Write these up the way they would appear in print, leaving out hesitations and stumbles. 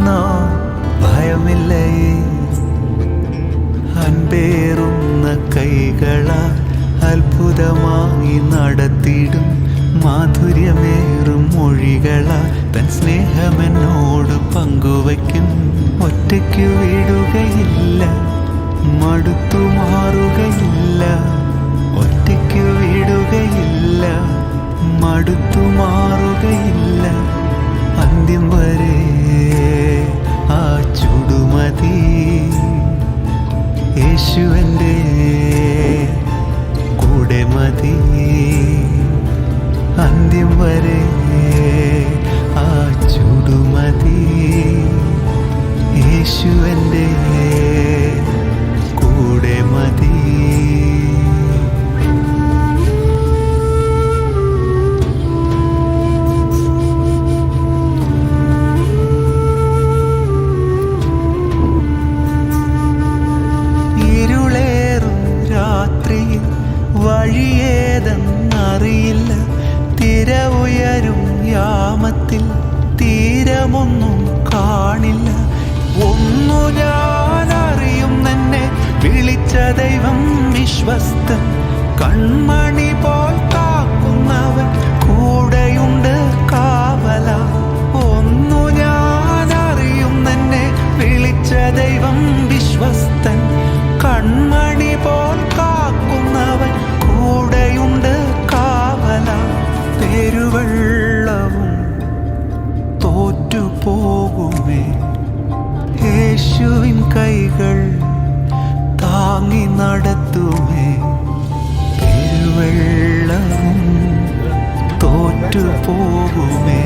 നാം ഭയമില്ലയേ. അൻപേറുന്ന കൈകളാൽ അത്ഭുതമായി നടത്തിടും മാധുര്യമേറും മൊഴികളാൽ തൻ സ്നേഹമെന്നോട് പങ്കുവയ്ക്കും. ഒറ്റയ്ക്കു വിടുകയില്ല, മടുത്തു മാറുകയില്ല. ഒറ്റയ്ക്കു വിടുകയില്ല, മടുത്തു മാറുകയില്ല. അന്ത്യം വരെ ആ ചുടുമതി. യേശുവൻ്റെ കൂടെ മതി. അന്ത്യം വരെ ആ ചുടുമതി. യേശുവൻ്റെ കൂടെ മതി. ഇരുളേറും രാത്രിയിൽ വഴിയേതെന്നറിയില്ല. തിര ഉയരും യാമത്തിൽ തീരമൊന്നും കാണില്ല. ഒന്നു ഞാൻ അറിയും, എന്നെ വിളിച്ച ദൈവം വിശ്വസ്തൻ. കൺമണി പോൽ കാക്കുന്നവൻ കൂടെയുണ്ട് കാവല. ഒന്നു ഞാൻ അറിയും, എന്നെ വിളിച്ച ദൈവം വിശ്വസ്തൻ. കൺമണി പോൽ കാക്കുന്നവൻ കൂടെയുണ്ട് കാവല. പെരുവെള്ളവും തോറ്റുപോകുമേ, യേശുവിൻ കൈകൾ താങ്ങി നടത്തുമേ. പെരുവെള്ളവും തോറ്റുപോകുമേ,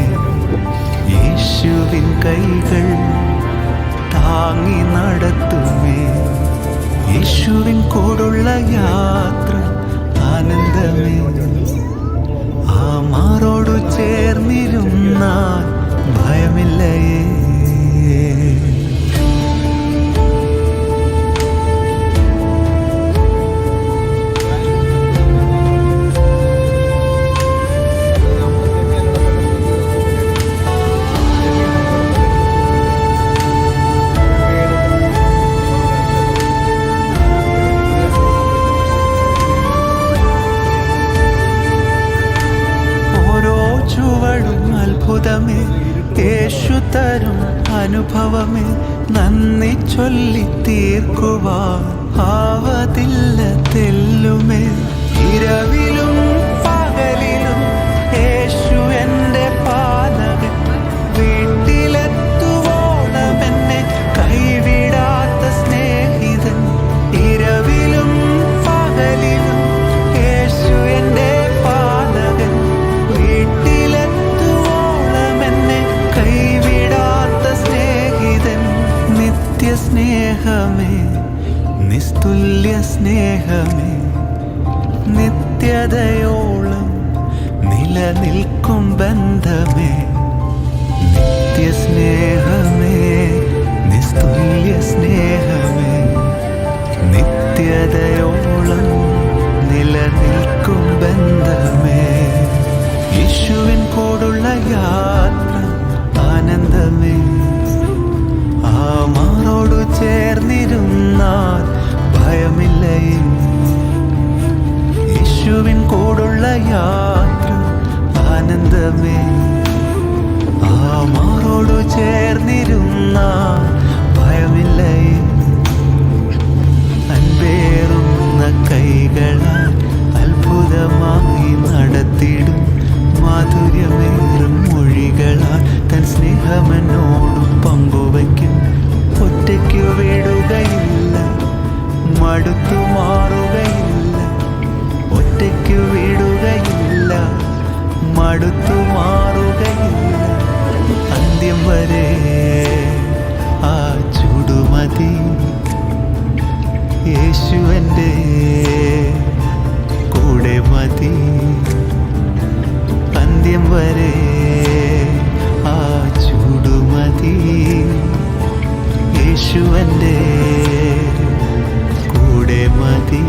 യേശുവിൻ കൈകൾ താങ്ങി നടത്തുമേ. യേശുവിൻ കൂടുള്ള യാത്ര ആനന്ദമേ. ആ മാറോടു ചേർന്നിരുന്നാൽ ഭയമില്ലയേ. ചുവടും അത്ഭുതമേ, യേശു തരും അനുഭവമേ. നന്ദി ചൊല്ലി തീർക്കുവാൻ ആവതില്ല തെല്ലുമേ. ഇരവിലും പകലിലും യേശു എൻ്റെ പാലകൻ. വീട്ടിലെത്തുവോളം എന്നെ കൈവിടാത്ത സ്നേഹിതൻ. ഇരവിലും പകലിലും യേശു എൻ്റെ പാലകൻ. സ്നേഹമേ, നിസ്തുല്യ സ്നേഹമേ, നിത്യതയോളം നിലനിൽക്കും ബന്ധമേ. നിത്യസ്നേഹമേ, നിസ്തുല്യ സ്നേഹമേ, നിത്യതയോളം നിലനിൽക്കും ബന്ധമേ. യേശുവിൻ കൂടുള്ള യാത്ര ആനന്ദമേ. ആ മാറോടു ചേർന്നിരുന്നാൽ ഭയമില്ലയേ. യേശുവിൻ കൂടുള്ള യാത്ര ആനന്ദമേ. ആ മാറോടു ചേർന്നിരുന്നാൽ ഭയമില്ലയേ. അൻപേറുന്ന കൈകളാൽ അത്ഭുതമായി നടത്തിടും മാധുര്യമേറും മൊഴികളാൽ തൻ സ്നേഹമെന്നോടും പങ്കുവയ്ക്കും. ഒറ്റയ്ക്കു വിടുകയില്ല, മടുത്തു മാറുകയില്ല. ഒറ്റയ്ക്കു വിടുകയില്ല, മടുത്തു മാറുകയില്ല. അന്ത്യം വരെ ആ ചുടുമതി. യേശുവൻ്റെ കൂടെ മതി. അന്ത്യം വരെ ആ ചുടുമതി. യേശുവൻ്റെ കൂടെ മതി.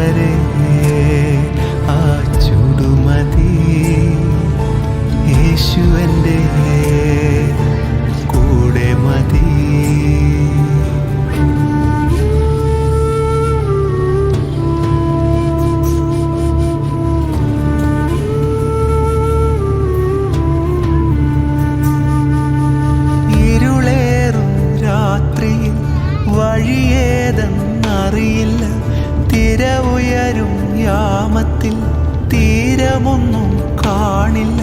വരെ ആ ചൂടുമതി. യേശു എൻ്റെ കൂടെ മതി. വഴിയേതെന്നറിയില്ല, തിര ഉയരും യാമത്തിൽ തീരമൊന്നും കാണില്ല.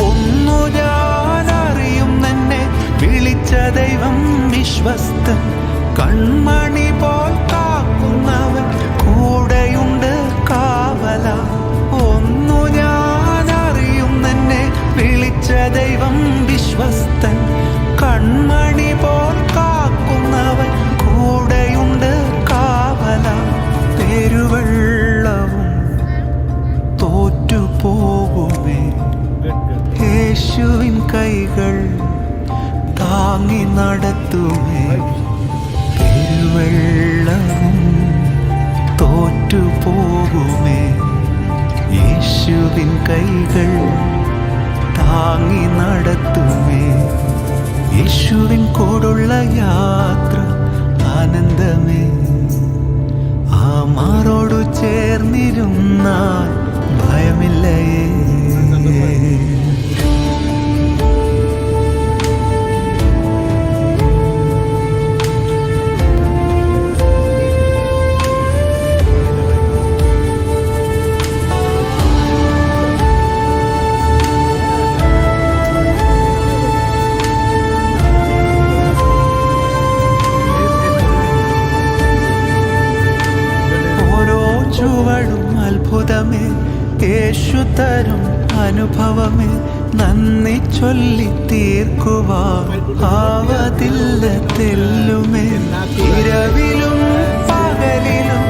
ഒന്നു ഞാൻ അറിയും, എന്നെ വിളിച്ച ദൈവം വിശ്വസ്തൻ. കൺമണി പോൽ കാക്കുന്നവൻ കൂടെയുണ്ട് കാവല. ഒന്നു ഞാൻ അറിയും, എന്നെ വിളിച്ച ദൈവം വിശ്വസ്തൻ. കൺമണി പോൽ കാക്കുന്നവൻ കൂടെയുണ്ട് കാവല. പെരുവെള്ളവും തോറ്റുപോകുമേ, യേശുവിൻ കൈകൾ താങ്ങി നടത്തുമേ. പെരുവെള്ളവും തോറ്റുപോകുമേ, യേശുവിൻ കൈകൾ താങ്ങി നടത്തുമേ. യേശുവിൻ കൂടുള്ള യാത്ര ആനന്ദമേ. ആ മാറോടു ചേർന്നിരുന്നാൽ ഭയമില്ലയേ. ചുവടും അത്ഭുതമേ, യേശു തരും അനുഭവമേ. നന്ദി ചൊല്ലി തീർക്കുവാൻ ആവതില്ല തെല്ലുമേ. ഇരവിലും പകലിലും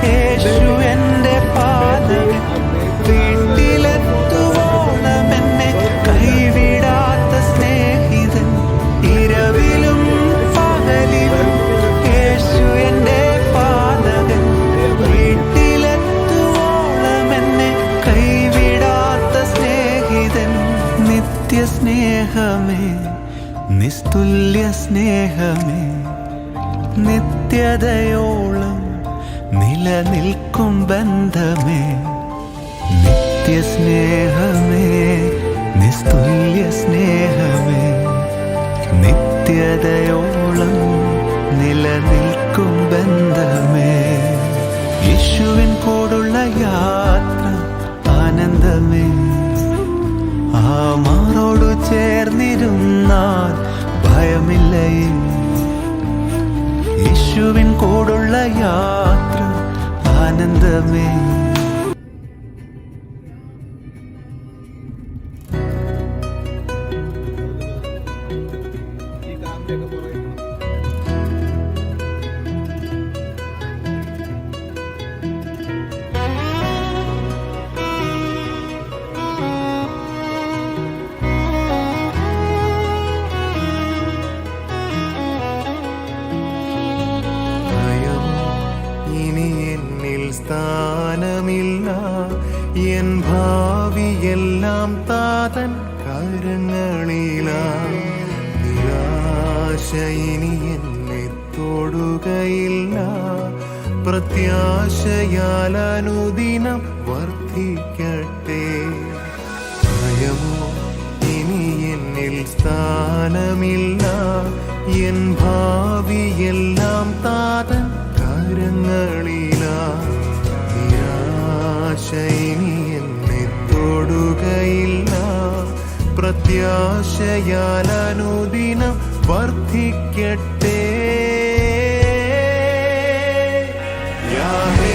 യേശു എൻ്റെ പാതമേ. വീട്ടിലെത്തുവോളം എന്നെ കൈവിടാത്ത സ്നേഹിതൻ. ഇരവിലും പകലിലും യേശു എൻ്റെ പാതകൻ. സ്നേഹമേ, നിസ്തുല്യ സ്നേഹമേ, നിത്യതയോളം നിലനിൽക്കും ബന്ധമേ. നിത്യസ്നേഹമേ, നിസ്തുല്യ സ്നേഹമേ, നിത്യതയോളം നിലനിൽക്കും ബന്ധമേ. യേശുവിൻ കൂടുള്ള യാത്ര ആനന്ദമേ. ആ മാറോടു ചേർന്നിരുന്നാൽ ഭയമില്ലയേ. യേശുവിൻ കൂടുള്ള യാത്ര ആനന്ദമേ. സ്ഥാനമില്ല, എൻ ഭാവിയെല്ലാം താതൻ കരങ്ങളിലാ. നിരാശ ഇനി എന്നെ തൊടുകയില്ല, പ്രത്യാശയാൽ അനുദിനം വർദ്ധിക്കട്ടെ. ഭയമോ ഇനി എന്നിൽ സ്ഥാനമില്ല, എൻ ഭാവിയെല്ലാം താതൻ കരങ്ങളിലാ. ഇനി എന്നെ തൊടുകയില്ല, പ്രത്യാശയാൽ അനുദിനം വർദ്ധിക്കട്ടെ. യാഹേ